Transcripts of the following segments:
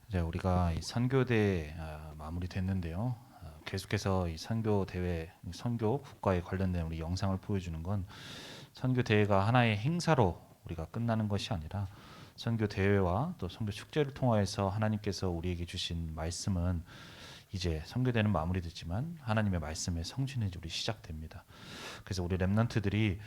이제 우리가 이 선교대 마무리됐는데요. 계속해서 이 선교 대회, 선교 국가에 관련된 우리 영상을 보여주는 건 선교 대회가 하나의 행사로 우리가 끝나는 것이 아니라 선교 대회와 또 선교 축제를 통하여서 하나님께서 우리에게 주신 말씀은 이제 선교대는 마무리됐지만 하나님의 말씀의 성취는 우리 시작됩니다. 그래서 우리 렘넌트들이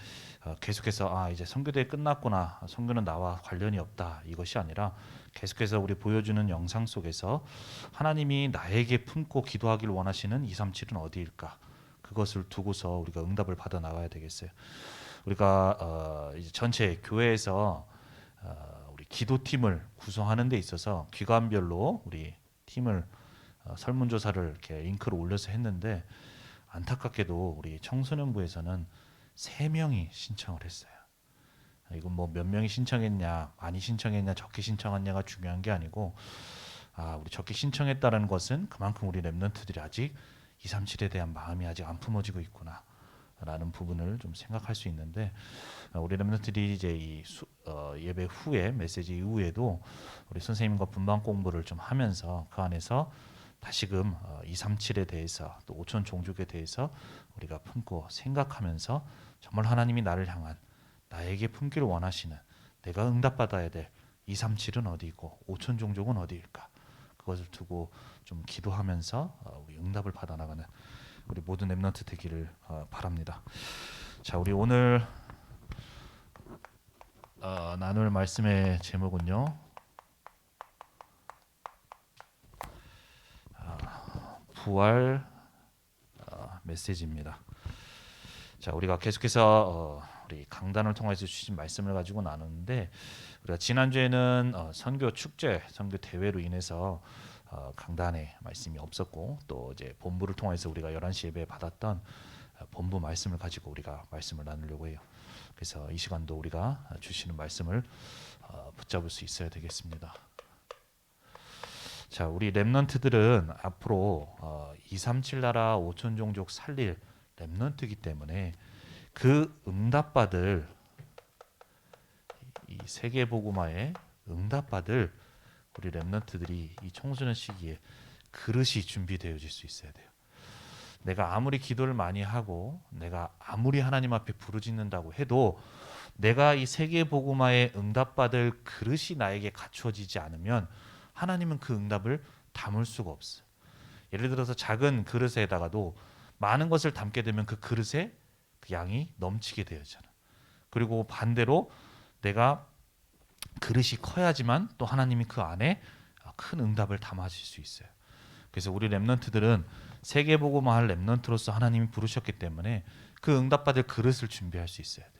계속해서 이제 선교대 끝났구나, 선교는 나와 관련이 없다, 이것이 아니라 계속해서 우리 보여주는 영상 속에서 하나님이 나에게 품고 기도하길 원하시는 237은 어디일까, 그것을 두고서 우리가 응답을 받아 나가야 되겠어요. 우리가 이제 전체 교회에서 우리 기도팀을 구성하는 데 있어서 기관별로 우리 팀을 설문조사를 이렇게 링크를 올려서 했는데, 안타깝게도 우리 청소년부에서는 3명이 신청을 했어요. 이건 뭐 몇 명이 신청했냐, 많이 신청했냐, 적게 신청했냐가 중요한 게 아니고, 우리 적게 신청했다는 것은 그만큼 우리 렘넌트들이 아직 237에 대한 마음이 아직 안 품어지고 있구나 라는 부분을 좀 생각할 수 있는데, 우리 렘넌트들이 이제 예배 후에, 메시지 이후에도 우리 선생님과 분방 공부를 좀 하면서 그 안에서 다시금 237에 대해서 또 5천 종족에 대해서 우리가 품고 생각하면서 정말 하나님이 나를 향한, 나에게 품기를 원하시는, 내가 응답받아야 될 237은 어디이고 5천 종족은 어디일까, 그것을 두고 좀 기도하면서 우리 응답을 받아 나가는 우리 모든 렘넌트 되기를 바랍니다. 자, 우리 오늘 나눌 말씀의 제목은요, 부활 메시지입니다. 자, 우리가 계속해서 우리 강단을 통해서 주신 말씀을 가지고 나누는데, 우리가 지난주에는 선교 축제, 선교 대회로 인해서 강단에 말씀이 없었고, 또 이제 본부를 통해서 우리가 11시 예배 받았던 본부 말씀을 가지고 우리가 말씀을 나누려고 해요. 그래서 이 시간도 우리가 주시는 말씀을 붙잡을 수 있어야 되겠습니다. 자, 우리 렘넌트들은 앞으로 237 나라 5천 종족 살릴 렘넌트이기 때문에 그 응답받을, 이 세계 복음화에 응답받을 우리 렘넌트들이 이 청소년 시기에 그릇이 준비되어질 수 있어야 돼요. 내가 아무리 기도를 많이 하고 내가 아무리 하나님 앞에 부르짖는다고 해도 내가 이 세계 복음화에 응답받을 그릇이 나에게 갖추어지지 않으면 하나님은 그 응답을 담을 수가 없어요. 예를 들어서 작은 그릇에다가도 많은 것을 담게 되면 그 그릇에 그 양이 넘치게 되어잖아. 그리고 반대로 내가 그릇이 커야지만 또 하나님이 그 안에 큰 응답을 담아주실 수 있어요. 그래서 우리 렘넌트들은 세계복음화할 렘넌트로서 하나님이 부르셨기 때문에 그 응답받을 그릇을 준비할 수 있어야 돼.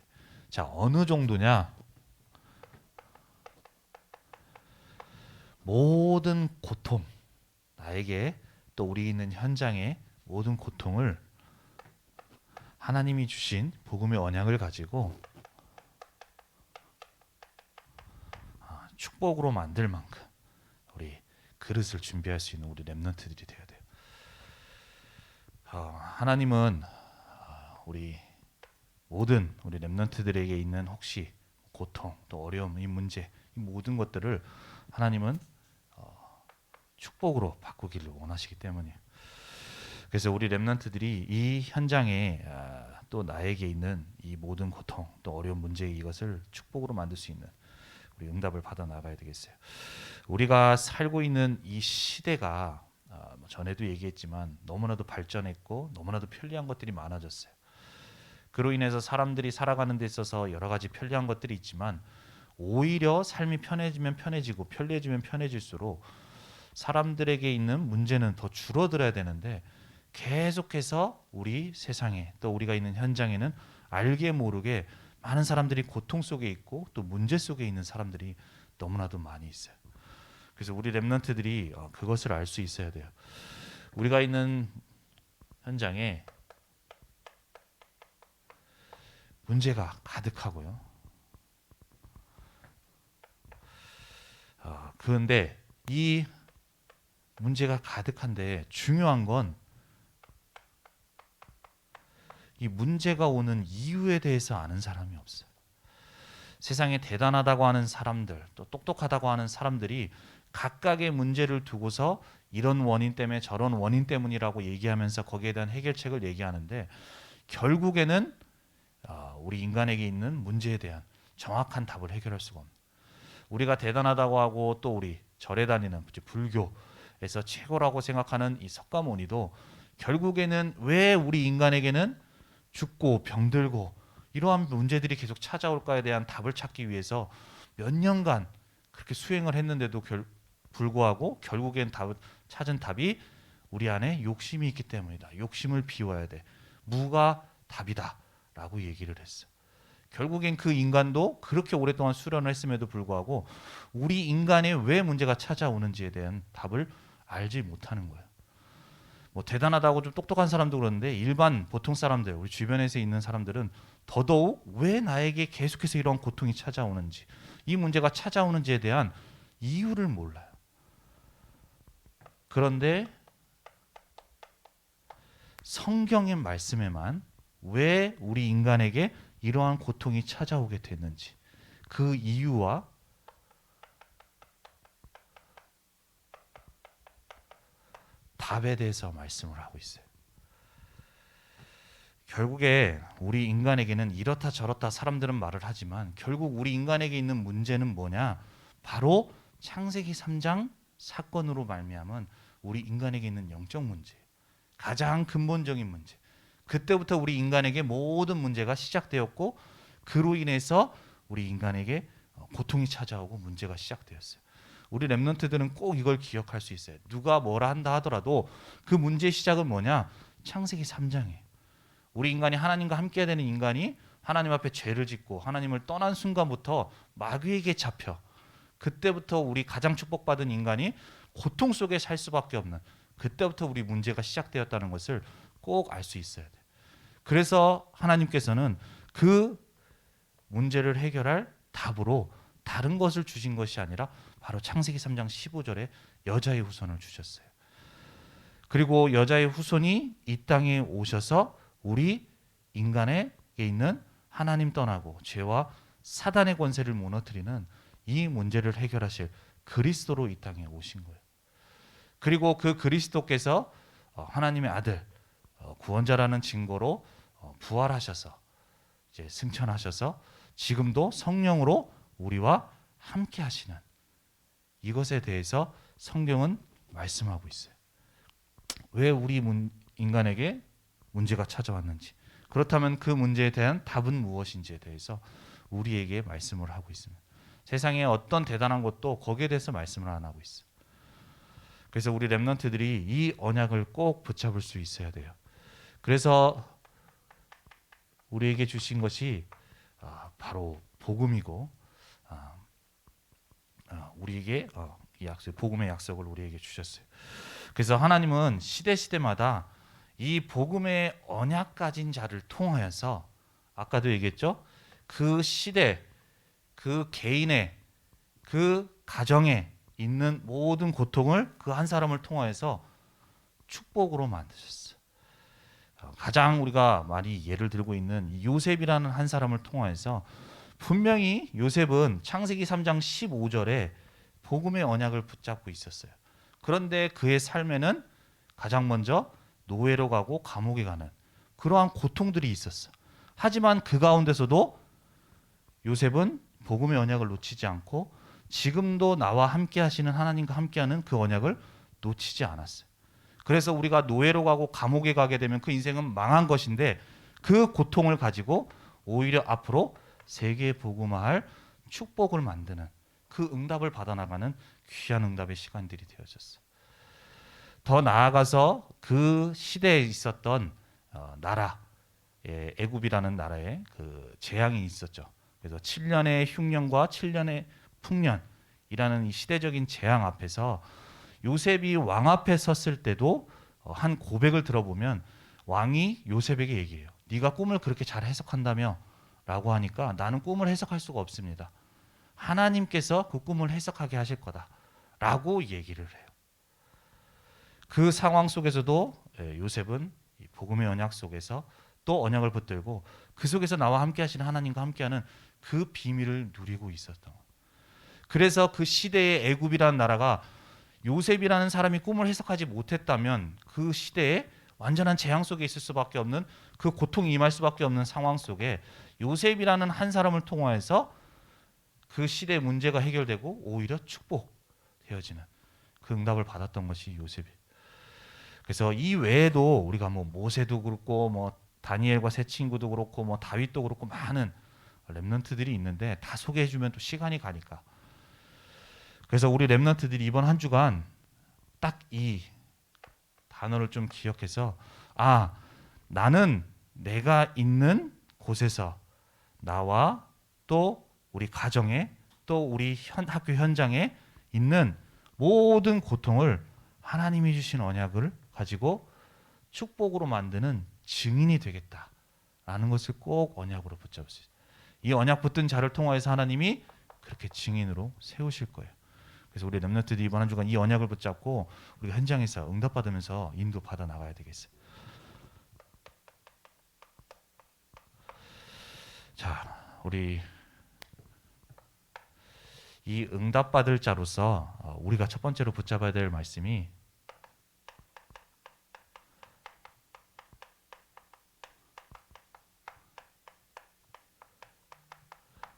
자, 어느 정도냐? 모든 고통, 나에게 또 우리 있는 현장의 모든 고통을 하나님이 주신 복음의 언약을 가지고 축복으로 만들 만큼 우리 그릇을 준비할 수 있는 우리 렘넌트들이 되어야 돼요. 하나님은 우리 모든 우리 렘넌트들에게 있는 혹시 고통, 또 어려움, 이 문제, 이 모든 것들을 하나님은 축복으로 바꾸기를 원하시기 때문이에요. 그래서 우리 렘넌트들이 이 현장에 또 나에게 있는 이 모든 고통, 또 어려운 문제, 이것을 축복으로 만들 수 있는 우리 응답을 받아 나가야 되겠어요. 우리가 살고 있는 이 시대가 전에도 얘기했지만 너무나도 발전했고 너무나도 편리한 것들이 많아졌어요. 그로 인해서 사람들이 살아가는 데 있어서 여러 가지 편리한 것들이 있지만, 오히려 삶이 편해지면 편해지고 편리해지면 편해질수록 사람들에게 있는 문제는 더 줄어들어야 되는데, 계속해서 우리 세상에, 또 우리가 있는 현장에는 알게 모르게 많은 사람들이 고통 속에 있고 또 문제 속에 있는 사람들이 너무나도 많이 있어요. 그래서 우리 렘넌트들이 그것을 알 수 있어야 돼요. 우리가 있는 현장에 문제가 가득하고요. 그런데 이 문제가 가득한데 중요한 건 이 문제가 오는 이유에 대해서 아는 사람이 없어요. 세상에 대단하다고 하는 사람들, 또 똑똑하다고 하는 사람들이 각각의 문제를 두고서 이런 원인 때문에 저런 원인 때문이라고 얘기하면서 거기에 대한 해결책을 얘기하는데, 결국에는 우리 인간에게 있는 문제에 대한 정확한 답을 해결할 수가 없는, 우리가 대단하다고 하고 또 우리 절에 다니는 불교에서 최고라고 생각하는 이 석가모니도 결국에는 왜 우리 인간에게는 죽고 병들고 이러한 문제들이 계속 찾아올까에 대한 답을 찾기 위해서 몇 년간 그렇게 수행을 했는데도 불구하고 결국엔 찾은 답이 우리 안에 욕심이 있기 때문이다. 욕심을 비워야 돼. 무가 답이다 라고 얘기를 했어. 결국엔 그 인간도 그렇게 오랫동안 수련을 했음에도 불구하고 우리 인간에 왜 문제가 찾아오는지에 대한 답을 알지 못하는 거예요. 뭐 대단하다고 좀 똑똑한 사람도 그런데 일반 보통 사람들, 우리 주변에서 있는 사람들은 더더욱 왜 나에게 계속해서 이런 고통이 찾아오는지, 이 문제가 찾아오는지에 대한 이유를 몰라요. 그런데 성경의 말씀에만 왜 우리 인간에게 이러한 고통이 찾아오게 됐는지, 그 이유와 답에 대해서 말씀을 하고 있어요. 결국에 우리 인간에게는 이렇다 저렇다 사람들은 말을 하지만 결국 우리 인간에게 있는 문제는 뭐냐? 바로 창세기 3장 사건으로 말미암은 우리 인간에게 있는 영적 문제, 가장 근본적인 문제. 그때부터 우리 인간에게 모든 문제가 시작되었고, 그로 인해서 우리 인간에게 고통이 찾아오고 문제가 시작되었어요. 우리 렘넌트들은 꼭 이걸 기억할 수 있어요. 누가 뭐라 한다 하더라도 그 문제의 시작은 뭐냐? 창세기 3장이에요. 우리 인간이 하나님과 함께 되는 인간이 하나님 앞에 죄를 짓고 하나님을 떠난 순간부터 마귀에게 잡혀, 그때부터 우리 가장 축복받은 인간이 고통 속에 살 수밖에 없는, 그때부터 우리 문제가 시작되었다는 것을 꼭 알 수 있어야 돼. 그래서 하나님께서는 그 문제를 해결할 답으로 다른 것을 주신 것이 아니라 바로 창세기 3장 15절에 여자의 후손을 주셨어요. 그리고 여자의 후손이 이 땅에 오셔서 우리 인간에게 있는 하나님 떠나고 죄와 사단의 권세를 무너뜨리는 이 문제를 해결하실 그리스도로 이 땅에 오신 거예요. 그리고 그 그리스도께서 하나님의 아들, 구원자라는 증거로 부활하셔서 이제 승천하셔서 지금도 성령으로 우리와 함께 하시는, 이것에 대해서 성경은 말씀하고 있어요. 왜 우리 인간에게 문제가 찾아왔는지, 그렇다면 그 문제에 대한 답은 무엇인지에 대해서 우리에게 말씀을 하고 있습니다. 세상에 어떤 대단한 것도 거기에 대해서 말씀을 안 하고 있어요. 그래서 우리 렘넌트들이 이 언약을 꼭 붙잡을 수 있어야 돼요. 그래서 우리에게 주신 것이 바로 복음이고, 우리에게 이 약속, 복음의 약속을 우리에게 주셨어요. 그래서 하나님은 시대마다 이 복음의 언약 가진 자를 통하여서, 아까도 얘기했죠, 그 시대, 그 개인의, 그 가정에 있는 모든 고통을 그 한 사람을 통하여서 축복으로 만드셨어요. 가장 우리가 많이 예를 들고 있는 요셉이라는 한 사람을 통하여서, 분명히 요셉은 창세기 3장 15절에 복음의 언약을 붙잡고 있었어요. 그런데 그의 삶에는 가장 먼저 노예로 가고 감옥에 가는 그러한 고통들이 있었어. 하지만 그 가운데서도 요셉은 복음의 언약을 놓치지 않고 지금도 나와 함께 하시는 하나님과 함께하는 그 언약을 놓치지 않았어요. 그래서 우리가 노예로 가고 감옥에 가게 되면 그 인생은 망한 것인데, 그 고통을 가지고 오히려 앞으로 세계에 복음화할 축복을 만드는, 그 응답을 받아나가는 귀한 응답의 시간들이 되어졌어요. 더 나아가서 그 시대에 있었던 나라, 애굽이라는 나라에 그 재앙이 있었죠. 그래서 7년의 흉년과 7년의 풍년이라는 이 시대적인 재앙 앞에서 요셉이 왕 앞에 섰을 때도 한 고백을 들어보면 왕이 요셉에게 얘기해요. 네가 꿈을 그렇게 잘 해석한다며? 라고 하니까 나는 꿈을 해석할 수가 없습니다. 하나님께서 그 꿈을 해석하게 하실 거다 라고 얘기를 해요. 그 상황 속에서도 요셉은 복음의 언약 속에서 또 언약을 붙들고 그 속에서 나와 함께 하시는 하나님과 함께하는 그 비밀을 누리고 있었던 거예요. 그래서 그 시대의 애굽이라는 나라가 요셉이라는 사람이 꿈을 해석하지 못했다면 그 시대에 완전한 재앙 속에 있을 수밖에 없는, 그 고통이 임할 수밖에 없는 상황 속에 요셉이라는 한 사람을 통하여서 그 시대의 문제가 해결되고 오히려 축복되어지는 그 응답을 받았던 것이 요셉이에요. 그래서 이 외에도 우리가 뭐 모세도 그렇고 뭐 다니엘과 세 친구도 그렇고 뭐 다윗도 그렇고 많은 렘넌트들이 있는데 다 소개해주면 또 시간이 가니까, 그래서 우리 렘넌트들이 이번 한 주간 딱 이 단어를 좀 기억해서, 아, 나는 내가 있는 곳에서 나와 또 우리 가정에 또 우리 학교 현장에 있는 모든 고통을 하나님이 주신 언약을 가지고 축복으로 만드는 증인이 되겠다라는 것을 꼭 언약으로 붙잡으세요. 이 언약 붙든 자를 통하여서 하나님이 그렇게 증인으로 세우실 거예요. 그래서 우리 렘넌트들이 이번 한 주간 이 언약을 붙잡고 우리가 현장에서 응답받으면서 인도받아 나가야 되겠어요. 자, 우리 이 응답받을 자로서 우리가 첫 번째로 붙잡아야 될 말씀이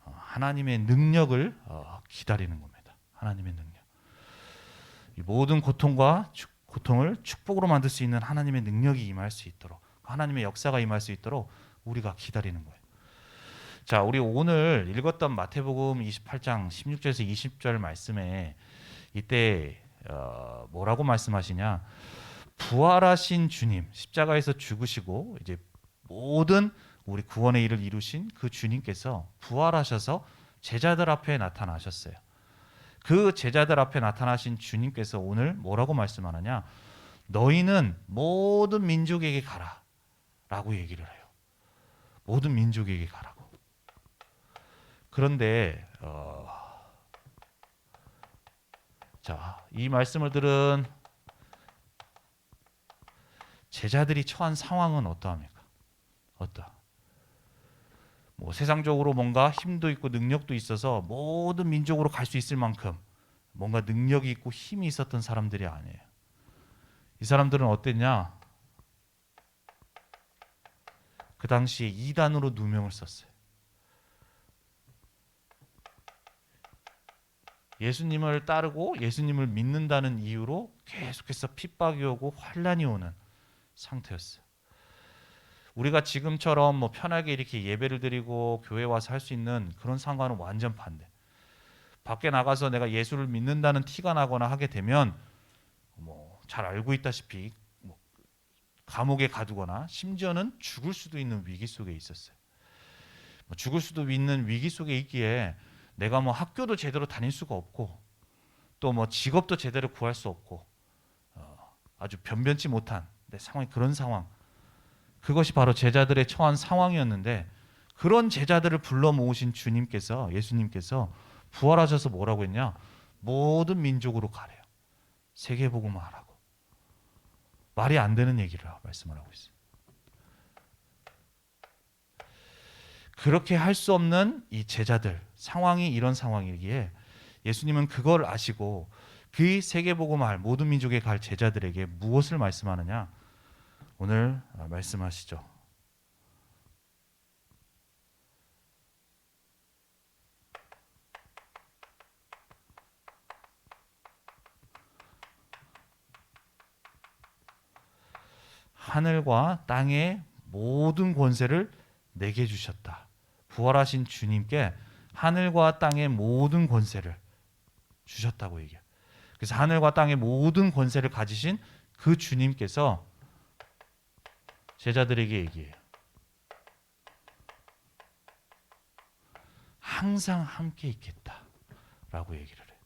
하나님의 능력을 기다리는 겁니다. 하나님의 능력. 이 모든 고통과 고통을 축복으로 만들 수 있는 하나님의 능력이 임할 수 있도록, 하나님의 역사가 임할 수 있도록 우리가 기다리는 거예요. 자, 우리 오늘 읽었던 마태복음 28장 16절에서 20절 말씀에 이때 뭐라고 말씀하시냐? 부활하신 주님, 십자가에서 죽으시고 이제 모든 우리 구원의 일을 이루신 그 주님께서 부활하셔서 제자들 앞에 나타나셨어요. 그 제자들 앞에 나타나신 주님께서 오늘 뭐라고 말씀하느냐? 너희는 모든 민족에게 가라 라고 얘기를 해요. 모든 민족에게 가라고. 그런데 자, 이 말씀을 들은 제자들이 처한 상황은 어떠합니까? 뭐 세상적으로 뭔가 힘도 있고 능력도 있어서 모든 민족으로 갈 수 있을 만큼 뭔가 능력이 있고 힘이 있었던 사람들이 아니에요. 이 사람들은 어땠냐? 그 당시에 이단으로 누명을 썼어요. 예수님을 따르고 예수님을 믿는다는 이유로 계속해서 핍박이 오고 환란이 오는 상태였어요. 우리가 지금처럼 뭐 편하게 이렇게 예배를 드리고 교회 와서 할 수 있는 그런 상황은 완전 반대. 밖에 나가서 내가 예수를 믿는다는 티가 나거나 하게 되면 뭐 잘 알고 있다시피 뭐 감옥에 가두거나 심지어는 죽을 수도 있는 위기 속에 있었어요. 뭐 죽을 수도 있는 위기 속에 있기에 내가 뭐 학교도 제대로 다닐 수가 없고 또 뭐 직업도 제대로 구할 수 없고 아주 변변치 못한 내 상황이, 그런 상황, 그것이 바로 제자들의 처한 상황이었는데, 그런 제자들을 불러 모으신 주님께서, 예수님께서 부활하셔서 뭐라고 했냐? 모든 민족으로 가래요. 세계복음화하라고. 말이 안 되는 얘기를 말씀을 하고 있어요. 그렇게 할 수 없는 이 제자들, 상황이 이런 상황이기에 예수님은 그걸 아시고 그 세계복음화할 모든 민족에 갈 제자들에게 무엇을 말씀하느냐? 오늘 말씀하시죠. 하늘과 땅의 모든 권세를 내게 주셨다. 부활하신 주님께 하늘과 땅의 모든 권세를 주셨다고 얘기해요. 그래서 하늘과 땅의 모든 권세를 가지신 그 주님께서 제자들에게 얘기해요. 항상 함께 있겠다라고 얘기를 해요.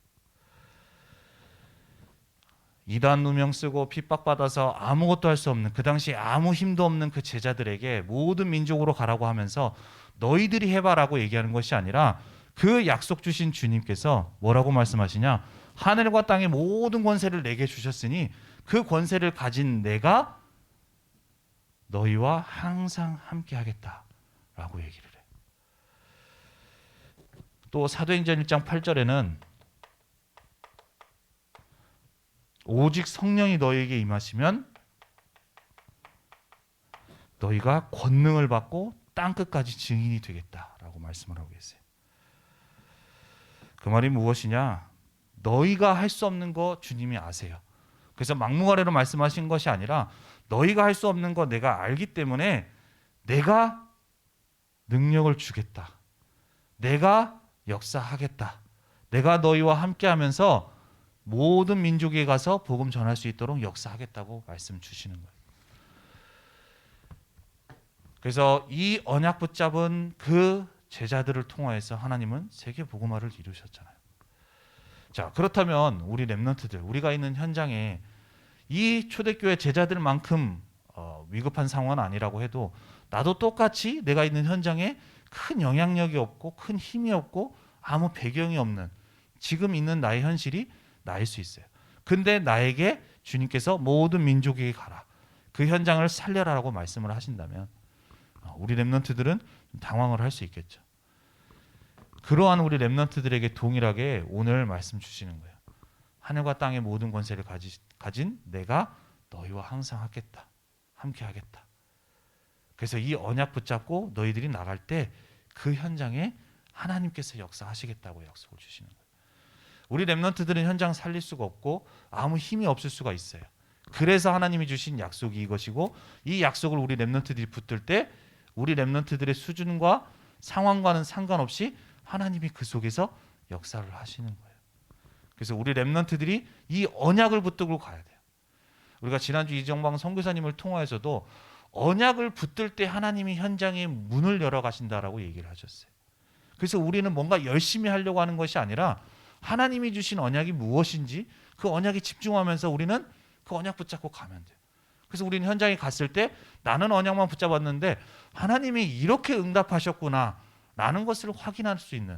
이단 누명 쓰고 핍박받아서 아무것도 할 수 없는, 그 당시에 아무 힘도 없는 그 제자들에게 모든 민족으로 가라고 하면서 너희들이 해봐라고 얘기하는 것이 아니라 그 약속 주신 주님께서 뭐라고 말씀하시냐? 하늘과 땅의 모든 권세를 내게 주셨으니 그 권세를 가진 내가 너희와 항상 함께 하겠다라고 얘기를 해요. 또 사도행전 1장 8절에는 오직 성령이 너희에게 임하시면 너희가 권능을 받고 땅끝까지 증인이 되겠다라고 말씀을 하고 계세요. 그 말이 무엇이냐? 너희가 할 수 없는 거 주님이 아세요. 그래서 막무가내로 말씀하신 것이 아니라 너희가 할 수 없는 거 내가 알기 때문에 내가 능력을 주겠다. 내가 역사하겠다. 내가 너희와 함께하면서 모든 민족에 가서 복음 전할 수 있도록 역사하겠다고 말씀 주시는 거예요. 그래서 이 언약 붙잡은 그 제자들을 통하여서 하나님은 세계 복음화를 이루셨잖아요. 자, 그렇다면 우리 렘넌트들, 우리가 있는 현장에 이 초대교회 제자들만큼 위급한 상황은 아니라고 해도 나도 똑같이 내가 있는 현장에 큰 영향력이 없고 큰 힘이 없고 아무 배경이 없는 지금 있는 나의 현실이 나일 수 있어요. 근데 나에게 주님께서 모든 민족에게 가라. 그 현장을 살려라라고 말씀을 하신다면 우리 렘넌트들은 당황을 할 수 있겠죠. 그러한 우리 렘넌트들에게 동일하게 오늘 말씀 주시는 거예요. 하늘과 땅의 모든 권세를 가진 내가 너희와 항상 하겠다. 함께 하겠다. 그래서 이 언약 붙잡고 너희들이 나갈 때 그 현장에 하나님께서 역사하시겠다고 약속을 주시는 거예요. 우리 렘넌트들은 현장 살릴 수가 없고 아무 힘이 없을 수가 있어요. 그래서 하나님이 주신 약속이 이것이고 이 약속을 우리 렘넌트들이 붙들 때 우리 렘넌트들의 수준과 상황과는 상관없이 하나님이 그 속에서 역사를 하시는 거예요. 그래서 우리 렘넌트들이 이 언약을 붙들고 가야 돼요. 우리가 지난주 이정방 선교사님을 통하여서도 언약을 붙들 때 하나님이 현장에 문을 열어 가신다라고 얘기를 하셨어요. 그래서 우리는 뭔가 열심히 하려고 하는 것이 아니라 하나님이 주신 언약이 무엇인지 그 언약에 집중하면서 우리는 그 언약 붙잡고 가면 돼요. 그래서 우리는 현장에 갔을 때 나는 언약만 붙잡았는데 하나님이 이렇게 응답하셨구나 라는 것을 확인할 수 있는,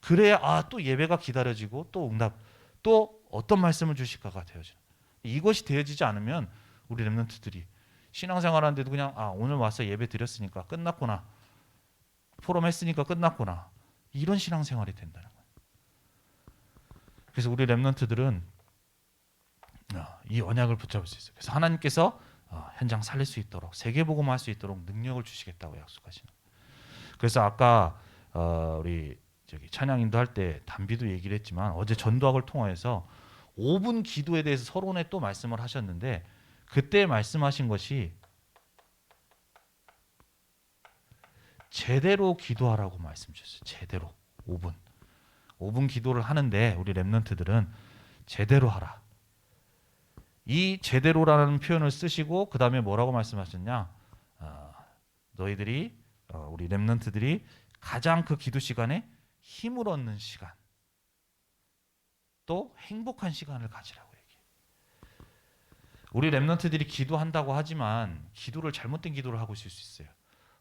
그래야 또 예배가 기다려지고 또 응답, 또 어떤 말씀을 주실까가 되어지는, 이것이 되어지지 않으면 우리 렘넌트들이 신앙생활 하는데도 그냥 오늘 와서 예배 드렸으니까 끝났구나, 포럼 했으니까 끝났구나, 이런 신앙생활이 된다는 거예요. 그래서 우리 렘넌트들은 이 언약을 붙잡을 수 있어요. 그래서 하나님께서 현장 살릴 수 있도록 세계복음화할 수 있도록 능력을 주시겠다고 약속하시는 거예요. 그래서 아까 우리 찬양 인도할 때 담비도 얘기를 했지만 어제 전도학을 통해서 5분 기도에 대해서 서론에 또 말씀을 하셨는데 그때 말씀하신 것이 제대로 기도하라고 말씀 주셨어요. 제대로 5분 기도를 하는데 우리 렘넌트들은 제대로 하라. 이 제대로라는 표현을 쓰시고 그 다음에 뭐라고 말씀하셨냐? 너희들이 우리 렘넌트들이 가장 그 기도 시간에 힘을 얻는 시간, 또 행복한 시간을 가지라고 얘기해요. 우리 렘넌트들이 기도한다고 하지만 기도를 잘못된 기도를 하고 있을 수 있어요.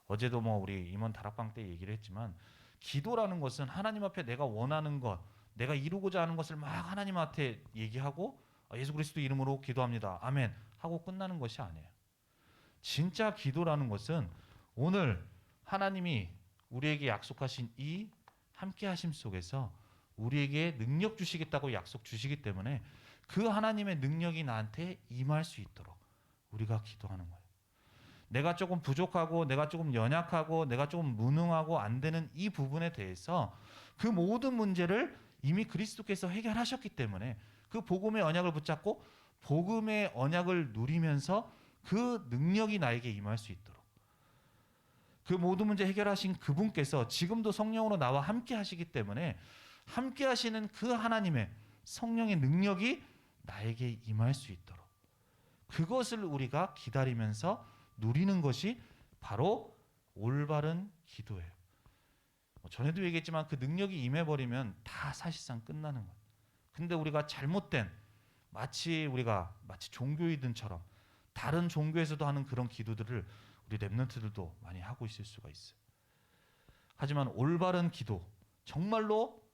어제도 우리 임원 다락방 때 얘기를 했지만 기도라는 것은 하나님 앞에 내가 원하는 것, 내가 이루고자 하는 것을 막 하나님한테 얘기하고 예수 그리스도 이름으로 기도합니다. 아멘 하고 끝나는 것이 아니에요. 진짜 기도라는 것은 오늘 하나님이 우리에게 약속하신 이 함께 하심 속에서 우리에게 능력 주시겠다고 약속 주시기 때문에 그 하나님의 능력이 나한테 임할 수 있도록 우리가 기도하는 거예요. 내가 조금 부족하고 내가 조금 연약하고 내가 조금 무능하고 안 되는 이 부분에 대해서 그 모든 문제를 이미 그리스도께서 해결하셨기 때문에 그 복음의 언약을 붙잡고 복음의 언약을 누리면서 그 능력이 나에게 임할 수 있도록 그 모든 문제 해결하신 그분께서 지금도 성령으로 나와 함께 하시기 때문에 함께 하시는 그 하나님의 성령의 능력이 나에게 임할 수 있도록 그것을 우리가 기다리면서 누리는 것이 바로 올바른 기도예요. 전에도 얘기했지만 그 능력이 임해버리면 다 사실상 끝나는 거예요. 근데 우리가 잘못된 마치 종교이든처럼 다른 종교에서도 하는 그런 기도들을 우리 렘넌트들도 많이 하고 있을 수가 있어요. 하지만 올바른 기도, 정말로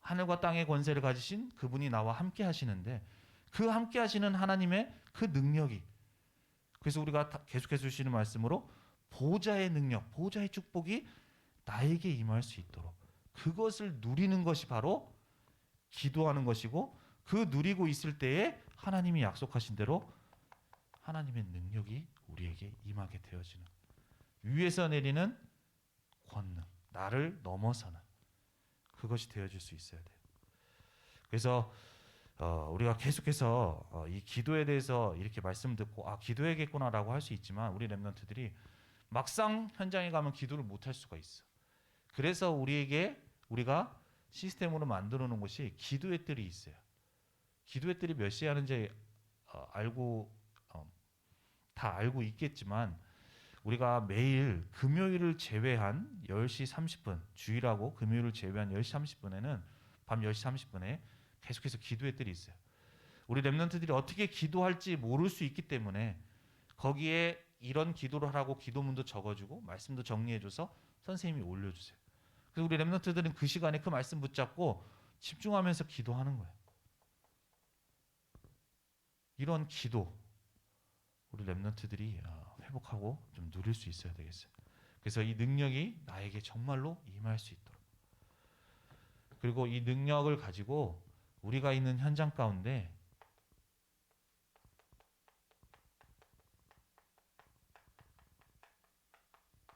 하늘과 땅의 권세를 가지신 그분이 나와 함께 하시는데 그 함께 하시는 하나님의 그 능력이, 그래서 우리가 계속해서 주시는 말씀으로 보좌의 능력, 보좌의 축복이 나에게 임할 수 있도록 그것을 누리는 것이 바로 기도하는 것이고, 그 누리고 있을 때에 하나님이 약속하신 대로 하나님의 능력이 우리에게 임하게 되어지는, 위에서 내리는 권능, 나를 넘어서는 그것이 되어질 수 있어야 돼요. 그래서 우리가 계속해서 이 기도에 대해서 이렇게 말씀 듣고 기도해야겠구나라고 할 수 있지만, 우리 렘넌트들이 막상 현장에 가면 기도를 못할 수가 있어. 그래서 우리가 시스템으로 만들어 놓은 것이 기도의 뜰이 있어요. 기도의 뜰이 몇 시에 하는지 다 알고 있겠지만, 우리가 매일 금요일을 제외한 10시 30분, 주일하고 금요일을 제외한 10시 30분에는 밤 10시 30분에 계속해서 기도의 뜰이 있어요. 우리 렘넌트들이 어떻게 기도할지 모를 수 있기 때문에 거기에 이런 기도를 하라고 기도문도 적어주고 말씀도 정리해줘서 선생님이 올려주세요. 그래서 우리 렘넌트들은 그 시간에 그 말씀 붙잡고 집중하면서 기도하는 거예요. 이런 기도 우리 렘넌트들이 회복하고 좀 누릴 수 있어야 되겠어요. 그래서 이 능력이 나에게 정말로 임할 수 있도록, 그리고 이 능력을 가지고 우리가 있는 현장 가운데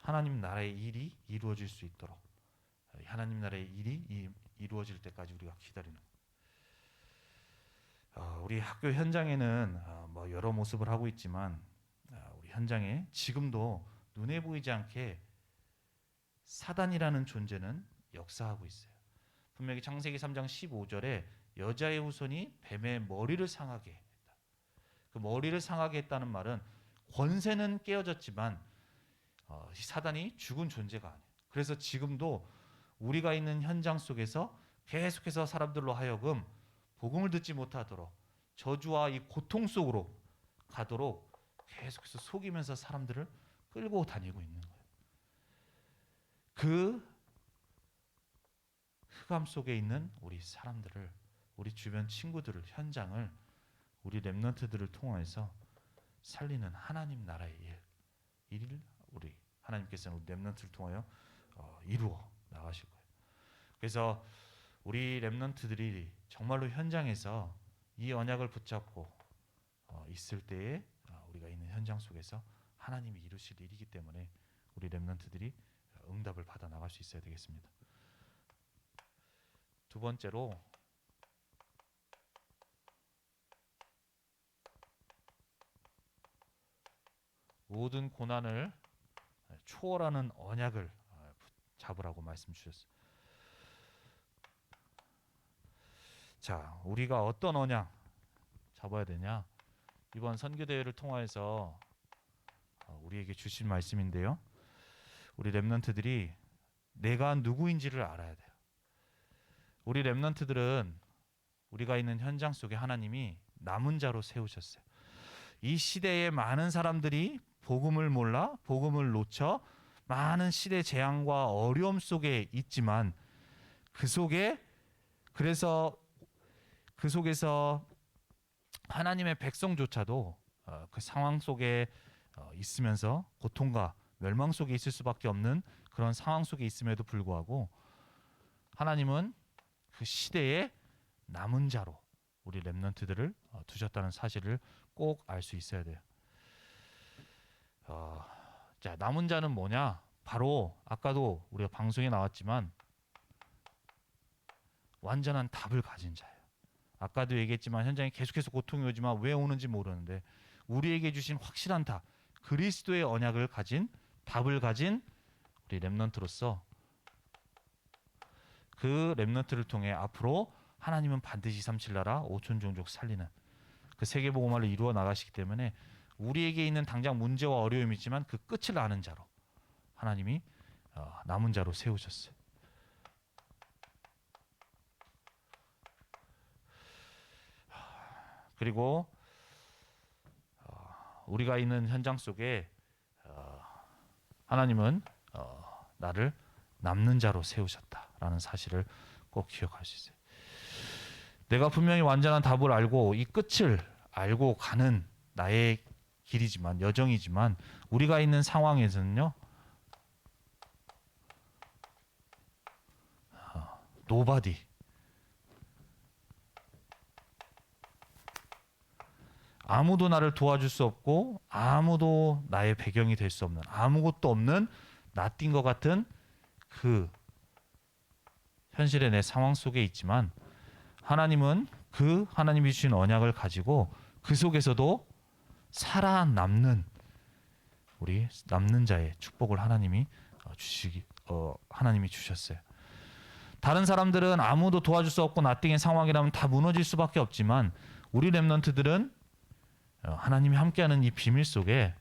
하나님 나라의 일이 이루어질 수 있도록, 하나님 나라의 일이 이루어질 때까지 우리가 기다리는 거예요. 우리 학교 현장에는 여러 모습을 하고 있지만, 우리 현장에 지금도 눈에 보이지 않게 사단이라는 존재는 역사하고 있어요. 분명히 창세기 3장 15절에 여자의 후손이 뱀의 머리를 상하게 했다. 그 머리를 상하게 했다는 말은 권세는 깨어졌지만 사단이 죽은 존재가 아니에요. 그래서 지금도 우리가 있는 현장 속에서 계속해서 사람들로 하여금 복음을 듣지 못하도록, 저주와 이 고통 속으로 가도록 계속해서 속이면서 사람들을 끌고 다니고 있는 거예요. 그 흑암 속에 있는 우리 사람들을, 우리 주변 친구들을, 현장을 우리 렘넌트들을 통해서 살리는 하나님 나라의 일을 우리 하나님께서는 우리 렘넌트를 통하여 이루어 나가실 거예요. 그래서 우리 렘넌트들이 정말로 현장에서 이 언약을 붙잡고 있을 때에 우리가 있는 현장 속에서 하나님이 이루실 일이기 때문에 우리 렘넌트들이 응답을 받아 나갈 수 있어야 되겠습니다. 두 번째로, 모든 고난을 초월하는 언약을 잡으라고 말씀 주셨어요. 자, 우리가 어떤 언약 잡아야 되냐? 이번 선교대회를 통하여서 우리에게 주신 말씀인데요. 우리 렘넌트들이 내가 누구인지를 알아야 돼요. 우리 렘넌트들은 우리가 있는 현장 속에 하나님이 남은 자로 세우셨어요. 이 시대에 많은 사람들이 복음을 몰라, 복음을 놓쳐 많은 시대 재앙과 어려움 속에 있지만, 그래서 그 속에서 하나님의 백성조차도 그 상황 속에 있으면서 고통과 멸망 속에 있을 수밖에 없는 그런 상황 속에 있음에도 불구하고 하나님은 그 시대에 남은 자로 우리 렘넌트들을 두셨다는 사실을 꼭 알 수 있어야 돼요. 자, 남은 자는 뭐냐? 바로 아까도 우리가 방송에 나왔지만 완전한 답을 가진 자예요. 아까도 얘기했지만 현장에 계속해서 고통이 오지만 왜 오는지 모르는데 우리에게 주신 확실한 답, 그리스도의 언약을 가진, 답을 가진 우리 렘넌트로서 그 렘넌트를 통해 앞으로 하나님은 반드시 삼칠 나라 5천 종족 살리는 그 세계복음화를 이루어 나가시기 때문에 우리에게 있는 당장 문제와 어려움이 있지만 그 끝을 아는 자로 하나님이 남은 자로 세우셨어요. 그리고 우리가 있는 현장 속에 하나님은 나를 남는 자로 세우셨다라는 사실을 꼭 기억할 수 있어요. 내가 분명히 완전한 답을 알고 이 끝을 알고 가는 나의 길이지만, 여정이지만, 우리가 있는 상황에서는요, nobody. 아무도 나를 도와줄 수 없고 아무도 나의 배경이 될 수 없는, 아무것도 없는 나띵것 같은 그 현실의 내 상황 속에 있지만, 하나님은 그 하나님이 주신 언약을 가지고 그 속에서도 살아남는, 우리 남는 자의 축복을 하나님이 하나님이 주셨어요. 다른 사람들은 아무도 도와줄 수 없고 나띵의 상황이라면 다 무너질 수밖에 없지만, 우리 렘넌트들은 하나님이 함께하는 이 비밀 속에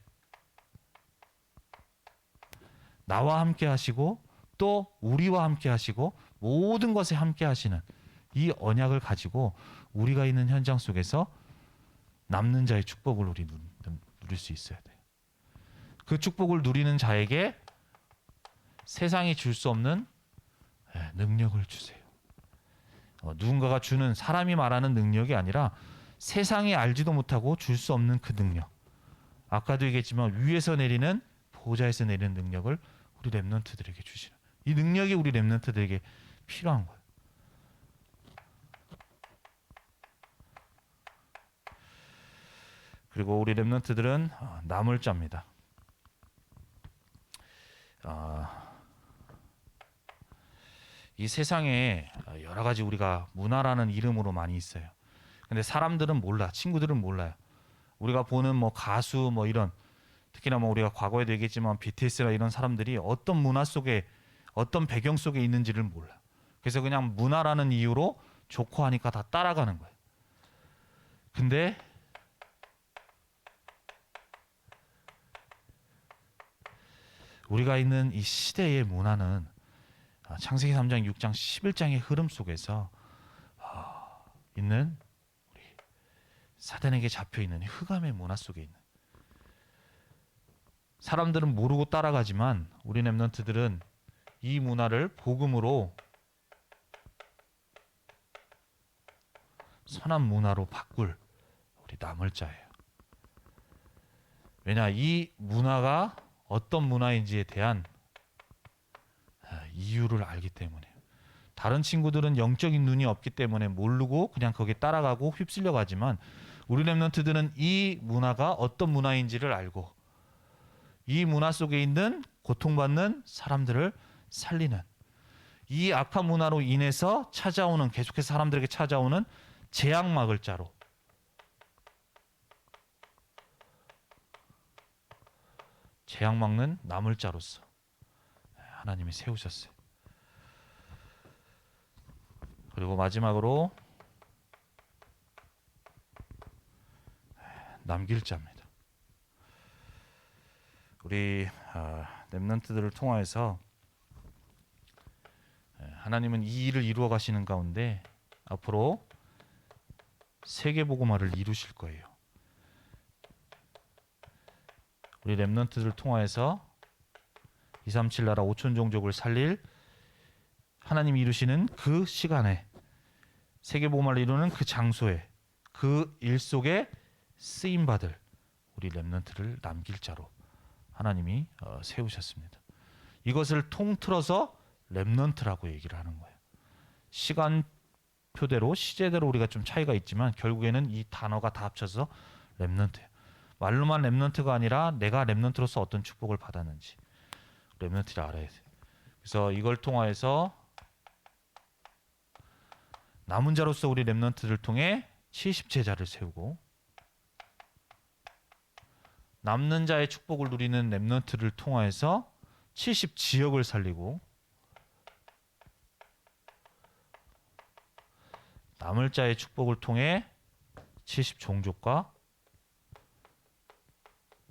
나와 함께 하시고 또 우리와 함께 하시고 모든 것에 함께 하시는 이 언약을 가지고 우리가 있는 현장 속에서 남는 자의 축복을 우리 누릴 수 있어야 돼요. 그 축복을 누리는 자에게 세상이 줄 수 없는 능력을 주세요. 누군가가 주는, 사람이 말하는 능력이 아니라 세상이 알지도 못하고 줄 수 없는 그 능력. 아까도 얘기했지만 위에서 내리는, 보좌에서 내리는 능력을 우리 렘넌트들에게 주시는, 이 능력이 우리 렘넌트들에게 필요한 거예요. 그리고 우리 렘넌트들은 남을 자입니다. 이 세상에 여러 가지 우리가 문화라는 이름으로 많이 있어요. 근데 사람들은 몰라, 친구들은 몰라요. 우리가 보는 뭐 가수 뭐 이런, 특히나 뭐 우리가 과거에도 얘기했지만 BTS나 이런 사람들이 어떤 문화 속에, 어떤 배경 속에 있는지를 몰라. 그래서 그냥 문화라는 이유로 좋고 하니까 다 따라가는 거예요. 근데 우리가 있는 이 시대의 문화는 창세기 3장, 6장, 11장의 흐름 속에서 있는, 우리 사단에게 잡혀있는 흑암의 문화 속에 있는, 사람들은 모르고 따라가지만 우리 렘넌트들은 이 문화를 복음으로, 선한 문화로 바꿀 우리 남을 자예요. 왜냐, 이 문화가 어떤 문화인지에 대한 이유를 알기 때문에. 다른 친구들은 영적인 눈이 없기 때문에 모르고 그냥 거기에 따라가고 휩쓸려 가지만, 우리 렘넌트들은 이 문화가 어떤 문화인지를 알고 이 문화 속에 있는 고통받는 사람들을 살리는, 이 악한 문화로 인해서 찾아오는, 계속해서 사람들에게 찾아오는 재앙 막을 자로, 재앙 막는 남을 자로서 하나님이 세우셨어요. 그리고 마지막으로 남길 자입니다. 우리 렘넌트들을 통하여서 하나님은 이 일을 이루어 가시는 가운데 앞으로 세계복음화를 이루실 거예요. 우리 렘넌트들을 통하여서 237 나라 5천 종족을 살릴 하나님이 이루시는 그 시간에, 세계복음화를 이루는 그 장소에, 그 일 속에 쓰임받을 우리 렘넌트를 남길 자로 하나님이 세우셨습니다. 이것을 통틀어서 렘넌트라고 얘기를 하는 거예요. 시간표대로, 시제대로 우리가 좀 차이가 있지만 결국에는 이 단어가 다 합쳐서 렘넌트예요. 말로만 렘넌트가 아니라 내가 렘넌트로서 어떤 축복을 받았는지 렘넌트를 알아야 돼요. 그래서 이걸 통하여서 남은 자로서 우리 렘넌트를 통해 70제자를 세우고, 남는 자의 축복을 누리는 렘넌트를 통하여서 70지역을 살리고, 남을 자의 축복을 통해 70종족과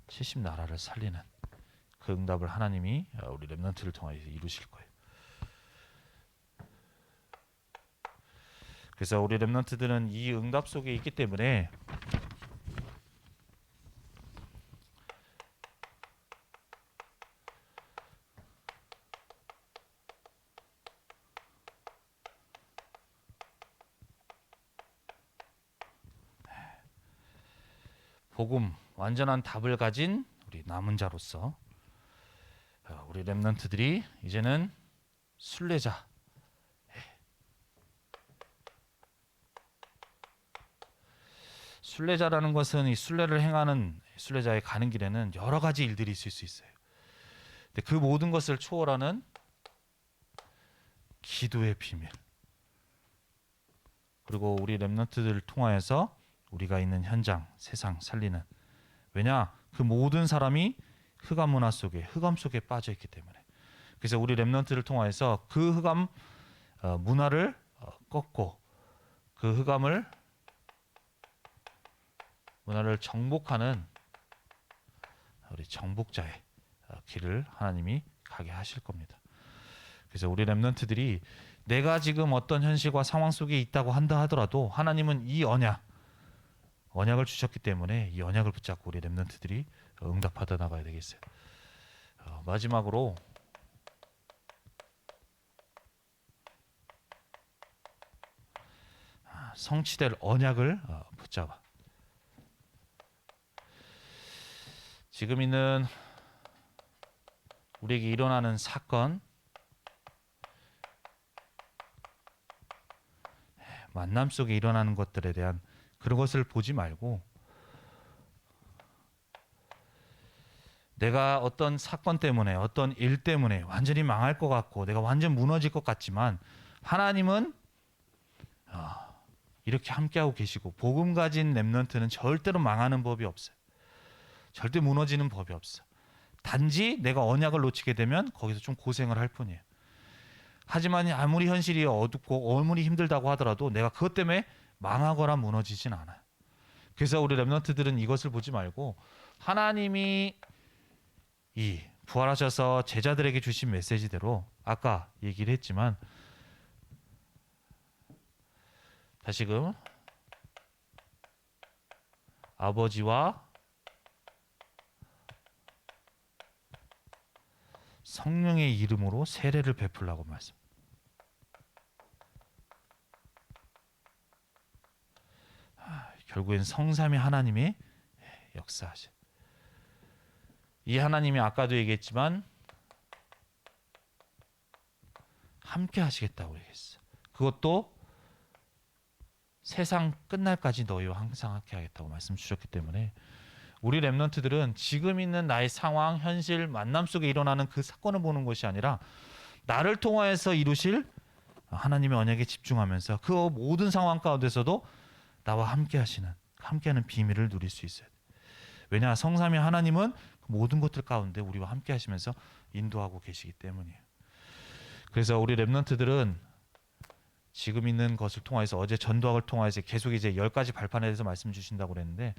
70나라를 살리는 그 응답을 하나님이 우리 렘넌트를 통하여서 이루실 거예요. 그래서 우리 렘넌트들은 이 응답 속에 있기 때문에 복음, 완전한 답을 가진 우리 남은 자로서 우리 렘넌트들이 이제는 순례자, 순례자라는 것은 이 순례를 행하는 순례자의 가는 길에는 여러 가지 일들이 있을 수 있어요. 근데 그 모든 것을 초월하는 기도의 비밀, 그리고 우리 렘넌트들을 통하여서 우리가 있는 현장, 세상 살리는, 왜냐? 그 모든 사람이 흑암 문화 속에, 흑암 속에 빠져 있기 때문에. 그래서 우리 렘넌트를 통하여서 그 흑암 문화를 꺾고 그 문화를 정복하는 우리 정복자의 길을 하나님이 가게 하실 겁니다. 그래서 우리 렘넌트들이 내가 지금 어떤 현실과 상황 속에 있다고 한다 하더라도 하나님은 이 언약을 주셨기 때문에 이 언약을 붙잡고 우리 렘넌트들이 응답받아 나가야 되겠어요. 마지막으로 성취될 언약을 붙잡아. 지금 있는 우리에게 일어나는 사건, 만남 속에 일어나는 것들에 대한 그런 것을 보지 말고, 내가 어떤 사건 때문에, 어떤 일 때문에 완전히 망할 것 같고 내가 완전 무너질 것 같지만 하나님은 이렇게 함께하고 계시고, 복음 가진 렘넌트는 절대로 망하는 법이 없어요. 절대 무너지는 법이 없어. 단지 내가 언약을 놓치게 되면 거기서 좀 고생을 할 뿐이에요. 하지만 아무리 현실이 어둡고 아무리 힘들다고 하더라도 내가 그것 때문에 망하거나 무너지진 않아요. 그래서 우리 렘넌트들은 이것을 보지 말고 하나님이 이 부활하셔서 제자들에게 주신 메시지대로, 아까 얘기를 했지만 다시금 아버지와 성령의 이름으로 세례를 베풀라고 말씀. 결국엔 성삼위 하나님의 역사하시. 이 하나님이 아까도 얘기했지만 함께 하시겠다고 얘기했어. 그것도 세상 끝날까지 너희와 항상 함께 하겠다고 말씀 주셨기 때문에 우리 렘넌트들은 지금 있는 나의 상황, 현실, 만남 속에 일어나는 그 사건을 보는 것이 아니라 나를 통하여서 이루실 하나님의 언약에 집중하면서 그 모든 상황 가운데서도 나와 함께하는 비밀을 누릴 수 있어야 돼. 왜냐? 성삼위 하나님은 모든 것들 가운데 우리와 함께 하시면서 인도하고 계시기 때문이에요. 그래서 우리 렘넌트들은 지금 있는 것을 통해서, 어제 전도학을 통해서 계속 이제 10가지 발판에 대해서 말씀 주신다고 그랬는데,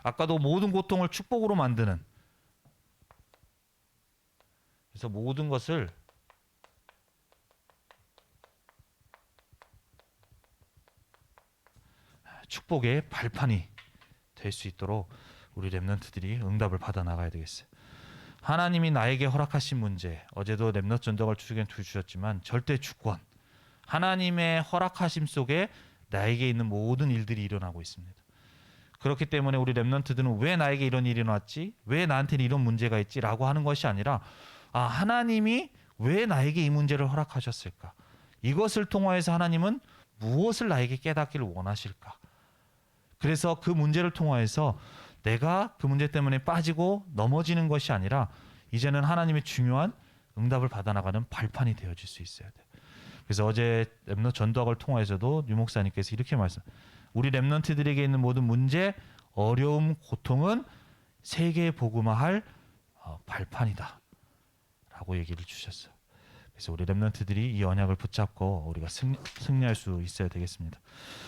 아까도 모든 고통을 축복으로 만드는, 그래서 모든 것을 축복의 발판이 될 수 있도록 우리 렘넌트들이 응답을 받아 나가야 되겠어요. 하나님이 나에게 허락하신 문제, 어제도 렘넌트 전도학을 주셨지만 절대 주권, 하나님의 허락하심 속에 나에게 있는 모든 일들이 일어나고 있습니다. 그렇기 때문에 우리 렘넌트들은 왜 나에게 이런 일이 일어났지? 왜 나한테는 이런 문제가 있지? 라고 하는 것이 아니라, 하나님이 왜 나에게 이 문제를 허락하셨을까? 이것을 통하여서 하나님은 무엇을 나에게 깨닫기를 원하실까? 그래서 그 문제를 통하여서 내가 그 문제 때문에 빠지고 넘어지는 것이 아니라 이제는 하나님의 중요한 응답을 받아나가는 발판이 되어질 수 있어야 돼. 그래서 어제 렘넌트 전도학을 통해서도 유 목사님께서 이렇게 우리 렘넌트들에게 있는 모든 문제, 어려움, 고통은 세계에 복음화할 발판이다 라고 얘기를 주셨어요. 그래서 우리 렘넌트들이 이 언약을 붙잡고 우리가 승리할 수 있어야 되겠습니다.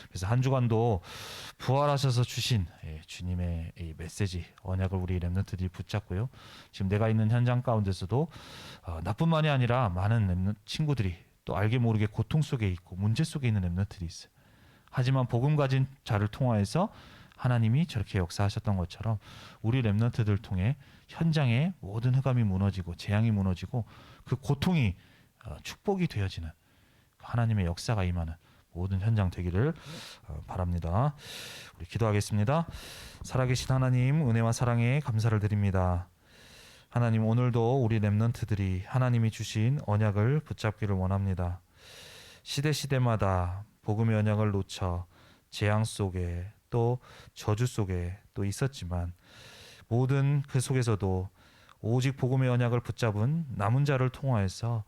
그래서 한 주간도 부활하셔서 주신 주님의 이 메시지, 언약을 우리 렘넌트들이 붙잡고요. 지금 내가 있는 현장 가운데서도 나뿐만이 아니라 많은 친구들이 또 알게 모르게 고통 속에 있고 문제 속에 있는 렘넌트들이 있어요. 하지만 복음 가진 자를 통하여서 하나님이 저렇게 역사하셨던 것처럼 우리 렘넌트들 통해 현장에 모든 흑암이 무너지고 재앙이 무너지고 그 고통이 축복이 되어지는 하나님의 역사가 임하는 모든 현장 되기를 바랍니다. 우리 기도하겠습니다. 살아계신 하나님, 은혜와 사랑에 감사를 드립니다. 하나님, 오늘도 우리 렘넌트들이 하나님이 주신 언약을 붙잡기를 원합니다. 시대마다 복음의 언약을 놓쳐 재앙 속에 또 저주 속에 또 있었지만 모든 그 속에서도 오직 복음의 언약을 붙잡은 남은 자를 통하여서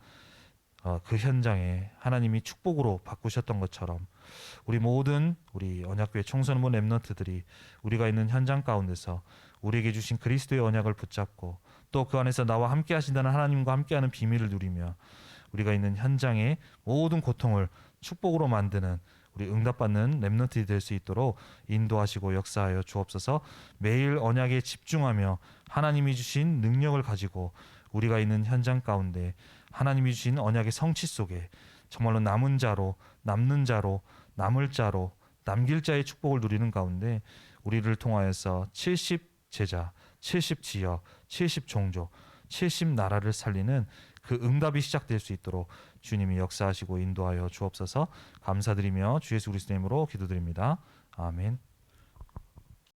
그 현장에 하나님이 축복으로 바꾸셨던 것처럼 우리 모든 우리 언약교회 청소년부 렘넌트들이 우리가 있는 현장 가운데서 우리에게 주신 그리스도의 언약을 붙잡고 또 그 안에서 나와 함께 하신다는 하나님과 함께하는 비밀을 누리며 우리가 있는 현장의 모든 고통을 축복으로 만드는 우리 응답받는 렘넌트들이 될 수 있도록 인도하시고 역사하여 주옵소서. 매일 언약에 집중하며 하나님이 주신 능력을 가지고 우리가 있는 현장 가운데 하나님이 주신 언약의 성취 속에 정말로 남은 자로 남는 자로 남을 자로 남길 자의 축복을 누리는 가운데 우리를 통하여서 70 제자, 70 지역, 70 종족, 70 나라를 살리는 그 응답이 시작될 수 있도록 주님이 역사하시고 인도하여 주옵소서. 감사드리며 주 예수 그리스도 이름으로 기도드립니다. 아멘.